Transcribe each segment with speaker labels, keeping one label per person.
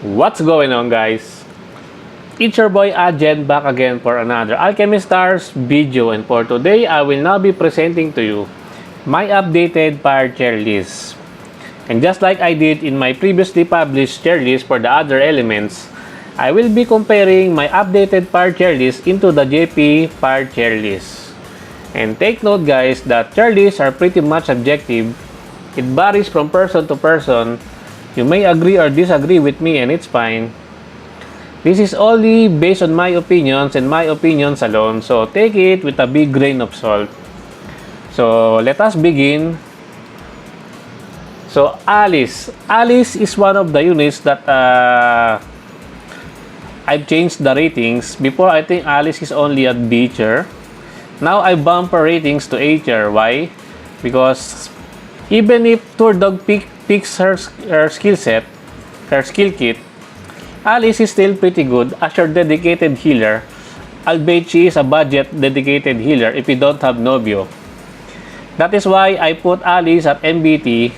Speaker 1: What's going on, guys? It's your boy Ajen back again for another Alchemy Stars video, and for today I will now be presenting to you my updated fire tier list. And just like I did in my previously published tier list for the other elements, I will be comparing my updated fire tier list into the JP fire tier list. And take note, guys, that tier lists are pretty much subjective. It varies from person to person. You may agree or disagree with me, and it's fine. This is only based on my opinions and my opinions alone, so take it with a big grain of salt. So let us begin. So Alice is one of the units that I've changed the ratings. Before, I think Alice is only at B tier. Now I bump her ratings to A tier. Why? Because even if Tour picks her skill set, her skill kit, Alice is still pretty good as your dedicated healer, albeit she is a budget dedicated healer if you don't have Nobio. That is why I put Alice at MBT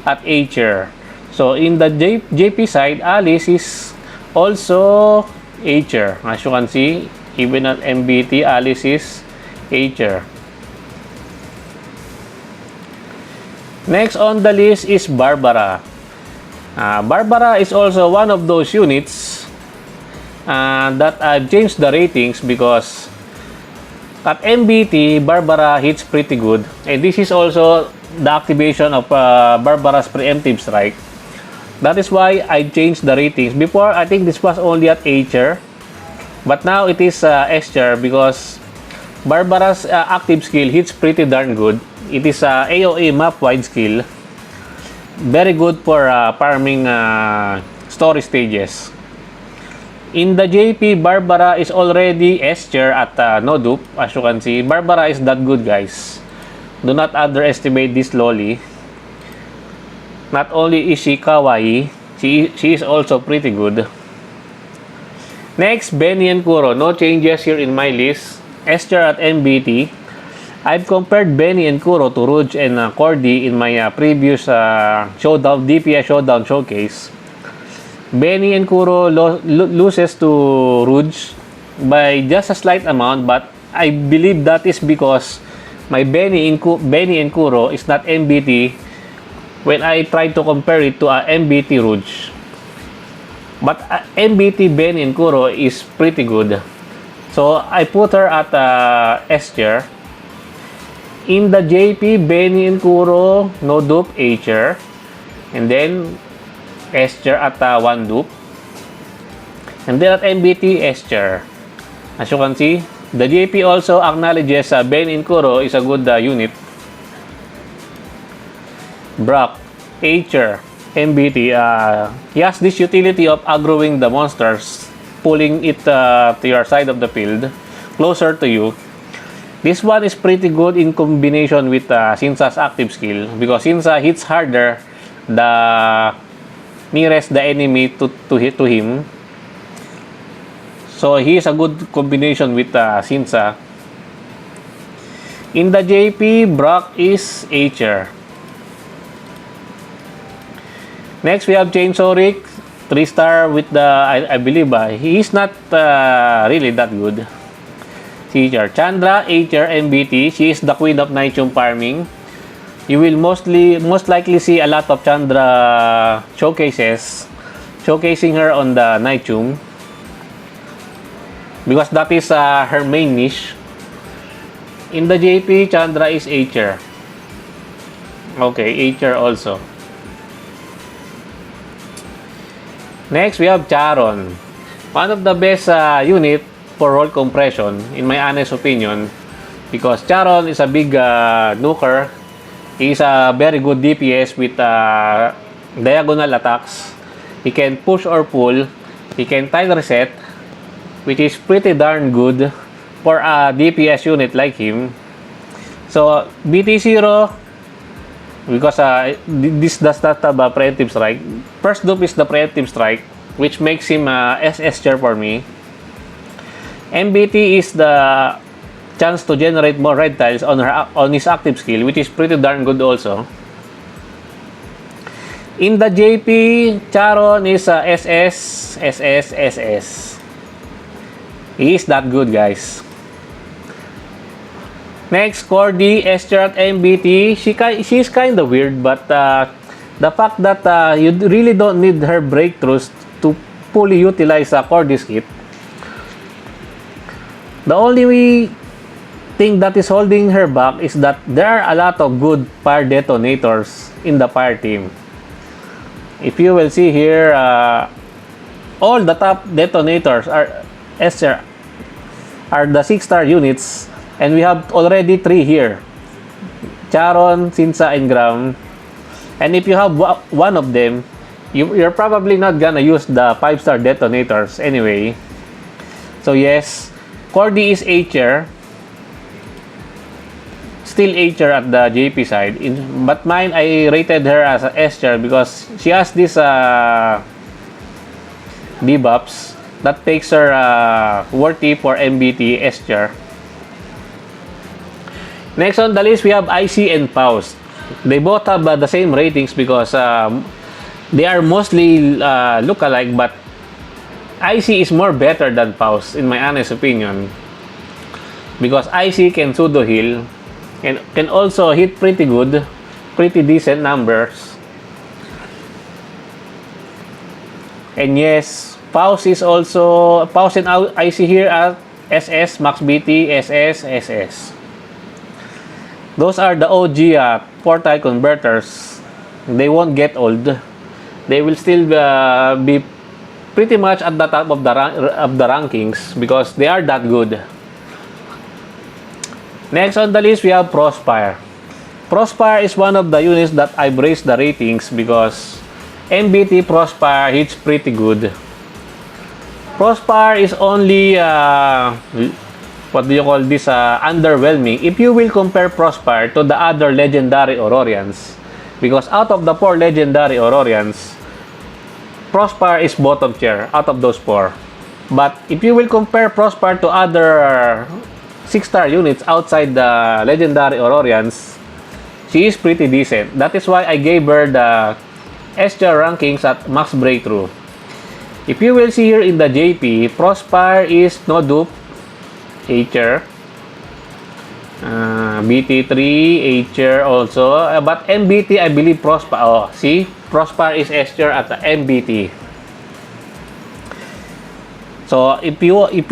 Speaker 1: at A tier. So in the JP side, Alice is also A tier. As you can see, even at MBT, Alice is A tier. Next on the list is Barbara. Barbara is also one of those units that I've changed the ratings because at MBT, Barbara hits pretty good. And this is also the activation of Barbara's preemptive strike. That is why I changed the ratings. Before, I think this was only at A tier. But now it is S tier because Barbara's active skill hits pretty darn good. It is a AOE map-wide skill. Very good for farming story stages. In the JP, Barbara is already S tier at no dupe. As you can see, Barbara is that good, guys. Do not underestimate this loli. Not only is she kawaii, she is also pretty good. Next, Benny and Kuro. No changes here in my list. S tier at MBT. I've compared Benny and Kuro to Rouge and Cordy in my previous DPS Showdown showcase. Benny and Kuro loses to Rouge by just a slight amount, but I believe that is because my Benny and Kuro is not MBT when I try to compare it to MBT Rouge. But MBT Benny and Kuro is pretty good. So I put her at S tier. In the JP, Benny and Kuro, no dupe, A tier. And then S tier at 1 dupe. And then at MBT, S tier. As you can see, the JP also acknowledges Benny and Kuro is a good unit. Brock, A tier. MBT, he has this utility of aggroing the monsters, pulling it to your side of the field, closer to you. This one is pretty good in combination with Sinsa's active skill because Sinsa hits harder the nearest the enemy to him. So he is a good combination with Sinsa. In the JP, Brock is A tier. Next, we have Chainsaw Rick, 3-star with the, I believe, he is not really that good. C tier. Chandra, A tier, MBT. She is the queen of Nightune farming. You will most likely see a lot of Chandra showcases, showcasing her on the Nightune because that is her main niche. In the JP, Chandra is A tier. Okay, A tier also. Next, we have Charon. One of the best unit for role compression, in my honest opinion, because Charon is a big nuker. He is a very good DPS with diagonal attacks. He can push or pull. He can tile reset, which is pretty darn good for a DPS unit like him. So BT0, because this does not have a preemptive strike. First dupe is the preemptive strike, which makes him SS tier for me. MBT is the chance to generate more red tiles on his active skill, which is pretty darn good also. In the JP, Charon is SS, SS, SS. He is that good, guys. Next, Cordy, Esther at MBT. She's kind of weird, but the fact that you really don't need her breakthroughs to fully utilize Cordy's kit. The only thing that is holding her back is that there are a lot of good fire detonators in the fire team. If you will see here, all the top detonators are Esther, are the 6-star units, and we have already 3 here. Charon, Sinsa, and Gram. And if you have one of them, you're probably not gonna use the 5-star detonators anyway. So yes, Cordy is H-tier. Still H-tier at the JP side. But mine, I rated her as a S-tier because she has this debuffs that makes her worthy for MBT S-tier. Next on the list, we have IC and Faust. They both have the same ratings because they are mostly look-alike, but IC is more better than Faust, in my honest opinion. Because IC can pseudo heal and can also hit pretty good, pretty decent numbers. And yes, Faust is also, Faust and IC here at SS, Max BT, SS, SS. Those are the OG portal converters. They won't get old. They will still be pretty much at the top of the rankings because they are that good. Next on the list, we have Prospire. Prospire is one of the units that I've raised the ratings because MBT Prospire hits pretty good. Prospire is only what do you call this, underwhelming if you will compare Prospire to the other legendary Aurorians, because out of the 4 legendary Aurorians, Prospire is bottom tier out of those 4. But if you will compare Prospire to other 6-star units outside the legendary Aurorians, she is pretty decent. That is why I gave her the S-tier rankings at max breakthrough. If you will see here in the JP, Prospire is no dupe, H-tier. BT3, H-tier also. But MBT, I believe Prospire. Oh, see? Prospire is S-tier at the MBT. So, if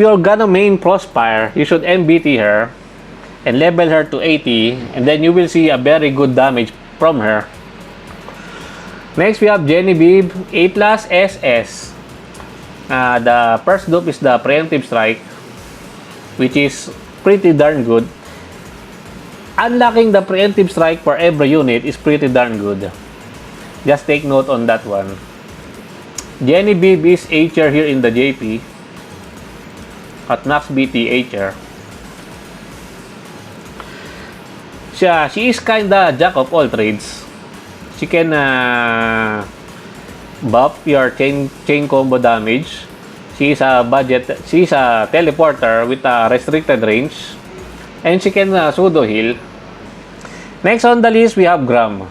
Speaker 1: you're gonna main Prospire, you should MBT her and level her to 80, and then you will see a very good damage from her. Next, we have Genevieve, A+ SS. The first dupe is the Preemptive Strike, which is pretty darn good. Unlocking the Preemptive Strike for every unit is pretty darn good. Just take note on that one. Genevieve is H-tier here in the JP. At max BT H-tier. She is kinda jack of all trades. She can buff your chain combo damage. She is a teleporter with a restricted range, and she can pseudo heal. Next on the list, we have Gram.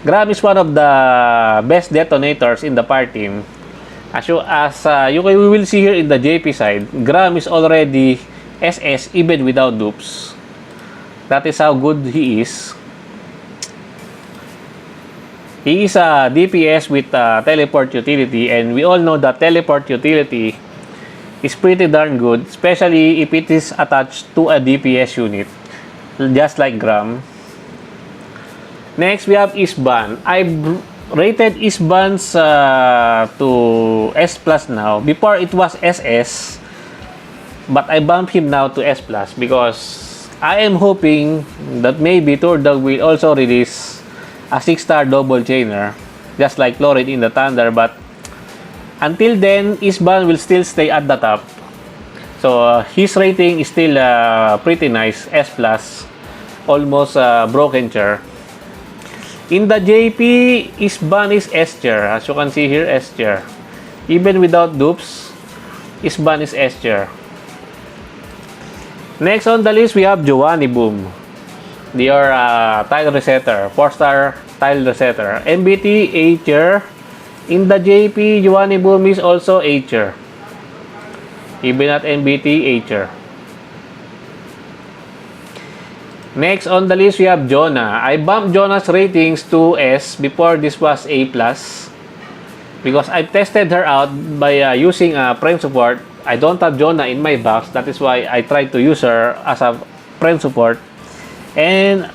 Speaker 1: Gram is one of the best detonators in the fire team. As you will see here in the JP side, Gram is already SS even without dupes. That is how good he is. He is a DPS with teleport utility, and we all know that teleport utility is pretty darn good, especially if it is attached to a DPS unit, just like Gram. Next, we have Isban. I've rated Isban's to S+ now. Before it was SS, but I bumped him now to S+ because I am hoping that maybe Toru will also release a 6-star double chainer, just like Florid in the Thunder. But until then, Isban will still stay at the top. So his rating is still pretty nice, S+, almost broken tier. In the JP, Isban is S tier. As you can see here, S tier. Even without dupes, Isban is S tier. Next on the list, we have Joan Boom. They are tile resetter, 4-star tile resetter. MBT, A tier. In the JP, Giovanni Boom is also A tier. Even at MBT, A tier. Next on the list, we have Jonah. I bumped Jonah's ratings to S before this was A+. Because I tested her out by using friend support. I don't have Jonah in my box. That is why I tried to use her as a friend support. And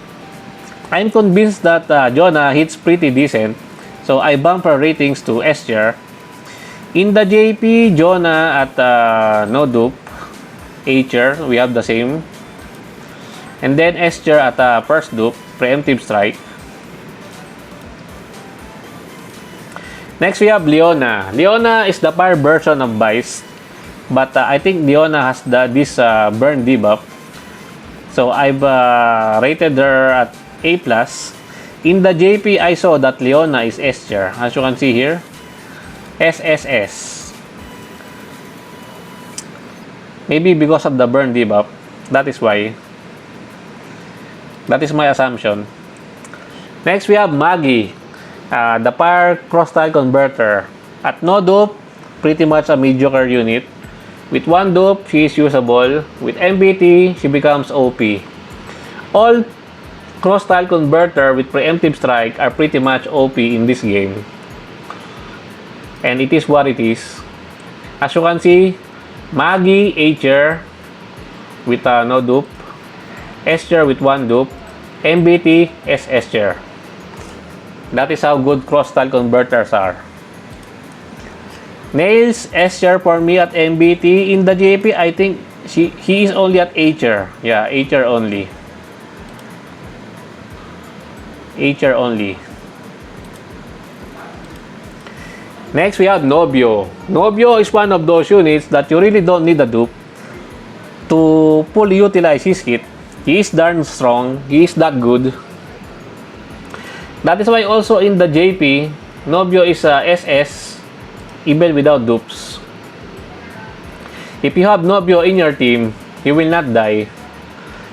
Speaker 1: I'm convinced that Jonah hits pretty decent. So I bumped her ratings to S tier. In the JP, Jonah at no dupe, A tier. We have the same. And then S tier at first dupe, preemptive strike. Next we have Leona. Leona is the fire version of Vice. But I think Leona has this burn debuff. So I've rated her at A+. In the JP, I saw that Leona is S tier. As you can see here, SSS. Maybe because of the burn debuff. That is why. That is my assumption. Next, we have Magia, the fire cross-tile converter. At no dupe, pretty much a mediocre unit. With one dupe, she is usable. With MBT, she becomes OP. All cross-tile converter with preemptive strike are pretty much OP in this game. And it is what it is. As you can see, Magia A tier with no dupe. S tier with one dupe. MBT SS tier. That is how good cross-tile converters are. Nails S tier for me at MBT. In the JP, I think he is only at A tier. Yeah, A tier only. A tier only. Next, we have Nobio. Nobio is one of those units that you really don't need a dupe to fully utilize his hit. He is darn strong. He is that good. That is why also in the JP, Nobio is SS even without dupes. If you have Nobio in your team, you will not die.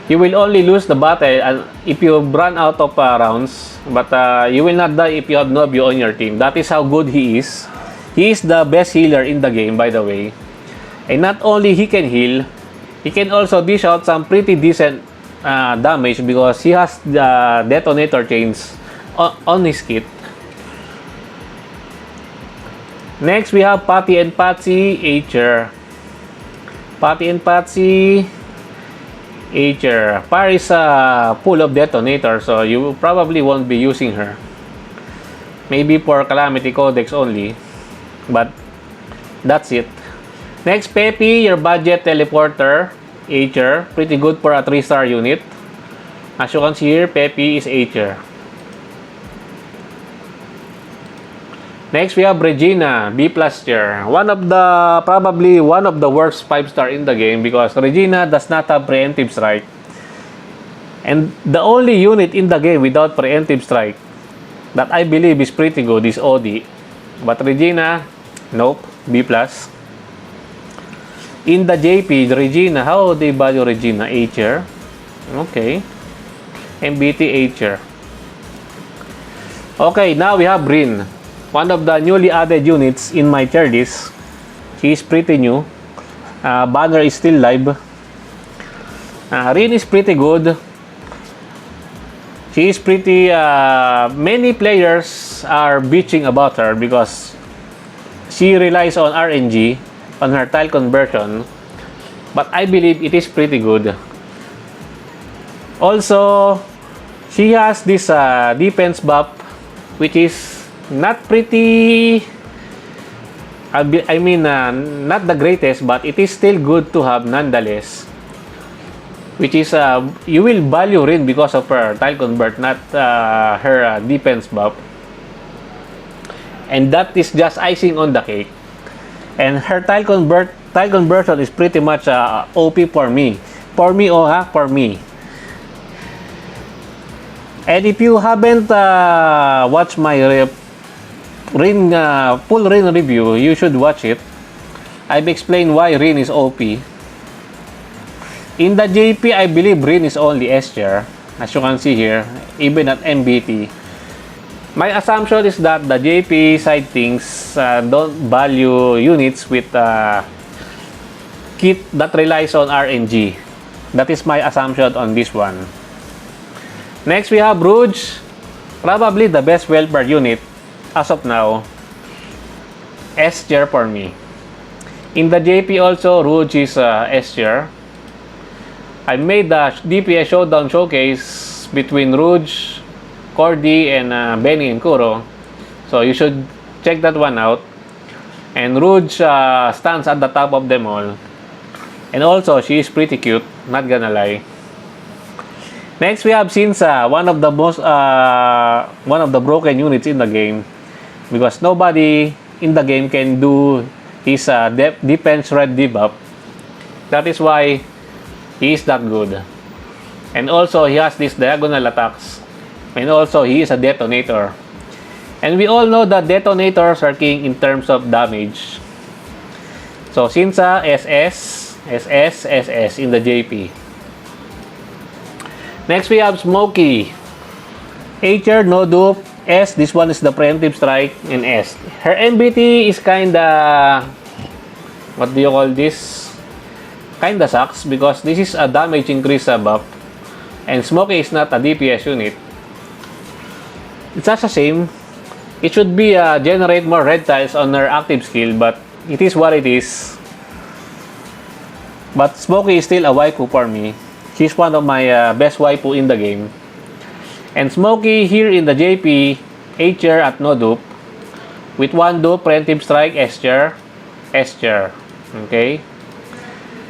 Speaker 1: You will only lose the battle if you run out of rounds. But you will not die if you have Nobio on your team. That is how good he is. He is the best healer in the game, by the way. And not only he can heal, he can also dish out some pretty decent damage because he has the detonator chains on his kit. Next, we have Patty and Patsy, A tier. Patty and Patsy, A tier. Fire is full of detonator, so you probably won't be using her. Maybe for Calamity Codex only. But that's it. Next, Peppy, your budget teleporter, A tier. Pretty good for a 3-star unit. As you can see here, Peppy is A tier. Next, we have Regina, B+ tier. Probably one of the worst 5-star in the game because Regina does not have preemptive strike. And the only unit in the game without preemptive strike that I believe is pretty good is OD. But Regina, nope, B+. In the JP, Regina, how they value Regina? A tier. Okay. MBT A tier. Okay, now we have Rin. One of the newly added units in my tier list. She is pretty new. Banner is still live. Rin is pretty good. She is pretty... many players are bitching about her because she relies on RNG on her tile conversion. But I believe it is pretty good. Also, she has this defense buff which is not pretty, I mean, not the greatest, but it is still good to have nonetheless. Which is, you will value Rin because of her tile convert, not her defense buff. And that is just icing on the cake. And her tile conversion is pretty much OP for me. For me, for me. And if you haven't watched my full Rin review, you should watch it. I've explained why Rin is OP. In the JP, I believe Rin is only S tier, as you can see here, even at MBT. My assumption is that the JP side things don't value units with kit that relies on RNG. That is my assumption on this one. Next, we have Rouge. Probably the best welfare unit as of now. S tier for me. In the JP also, Rouge is S tier. I made the DPS Showdown showcase between Rouge, Cordy, and Benny and Kuro. So you should check that one out. And Rouge stands at the top of them all. And also, she is pretty cute, not gonna lie. Next, we have Sinsa, one of the broken units in the game, because nobody in the game can do his defense red debuff. That is why he is that good. And also, he has these diagonal attacks. And also, he is a detonator. And we all know that detonators are king in terms of damage. So, Sinsa, SS, SS, SS in the JP. Next, we have Smokey. A tier, no dupe. S, this one is the preemptive strike. And S. Her MBT is kinda... What do you call this? Kinda sucks because this is a damage increase buff. And Smokey is not a DPS unit. It's such a shame. It should be generate more red tiles on her active skill, but it is what it is. But Smokey is still a waifu for me. She's one of my best waifu in the game. And Smokey here in the JP, A tier at no dupe. With 1 dupe, preemptive strike, S tier, S tier. Okay.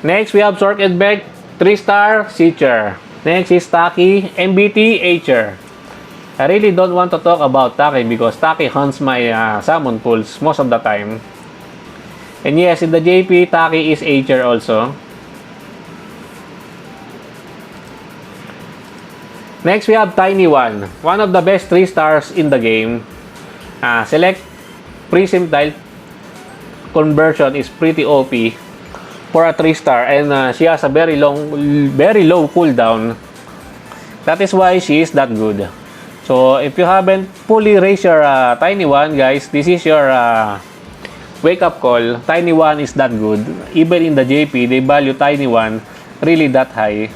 Speaker 1: Next, we have Sork and Beck, 3-star, C tier. Next is Taki, MBT, A tier. I really don't want to talk about Taki because Taki hunts my summon pools most of the time. And yes, in the JP, Taki is A tier also. Next, we have Tinyone, one of the best 3 stars in the game. Select Prism Tile conversion is pretty OP for a 3-star, and she has a very low cooldown. That is why she is that good. So if you haven't fully raised your Tinyone, guys, this is your wake up call. Tinyone is that good. Even in the JP, they value Tinyone really that high.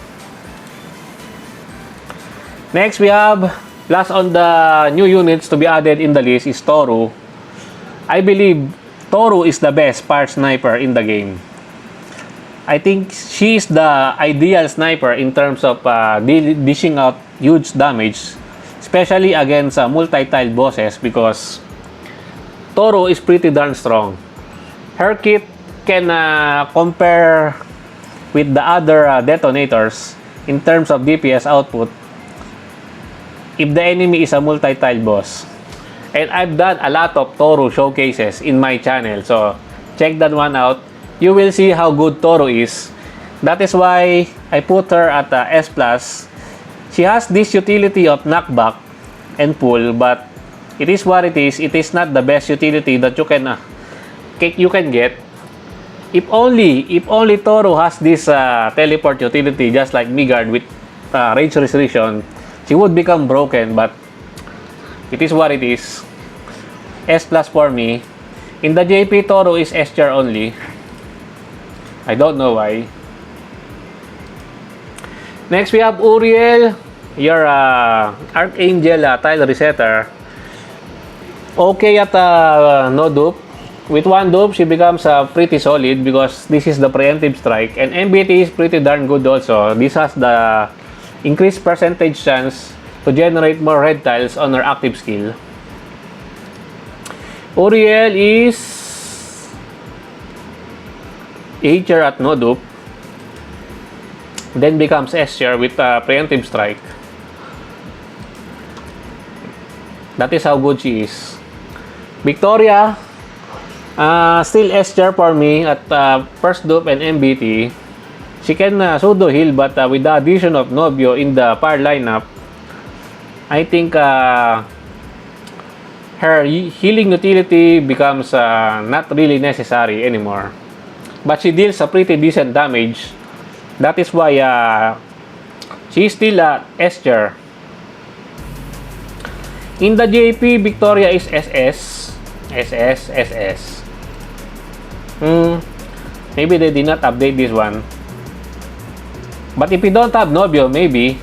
Speaker 1: Next, we have, last on the new units to be added in the list is Toru. I believe Toru is the best fire sniper in the game. I think she is the ideal sniper in terms of dishing out huge damage, especially against multi-tile bosses, because Toru is pretty darn strong. Her kit can compare with the other detonators in terms of DPS output if the enemy is a multi-tile boss. And I've done a lot of Toru showcases in my channel, so check that one out. You will see how good Toru is. That is why I put her at S+. She has this utility of knockback and pull, but it is what it is. It is not the best utility that you can get. If only Toru has this teleport utility, just like Migard with range restriction, she would become broken, but it is what it is. S+ for me. In the JP, Toru is S tier only. I don't know why. Next, we have Uriel, your Archangel tile resetter. Okay at no dupe. With 1 dupe, she becomes pretty solid because this is the preemptive strike. And MBT is pretty darn good also. This has the increased percentage chance to generate more red tiles on her active skill. Uriel is A tier at no dupe, then becomes S tier with preemptive strike. That is how good she is. Victoria, still S tier for me at first dupe and MBT. She can pseudo heal, but with the addition of Nobio in the fire lineup, I think her healing utility becomes not really necessary anymore. But she deals a pretty decent damage. That is why she is still S tier. In the JP, Victoria is SS. SS. Maybe they did not update this one. But if you don't have Nobio, maybe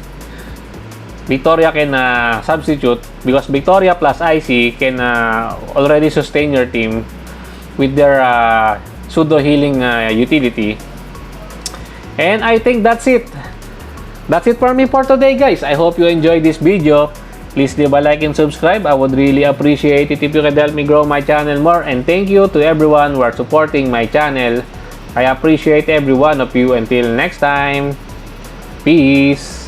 Speaker 1: Victoria can substitute, because Victoria plus IC can already sustain your team with their pseudo healing utility. And I think that's it. That's it for me for today, guys. I hope you enjoyed this video. Please leave a like and subscribe. I would really appreciate it if you could help me grow my channel more. And thank you to everyone who are supporting my channel. I appreciate every one of you. Until next time, peace.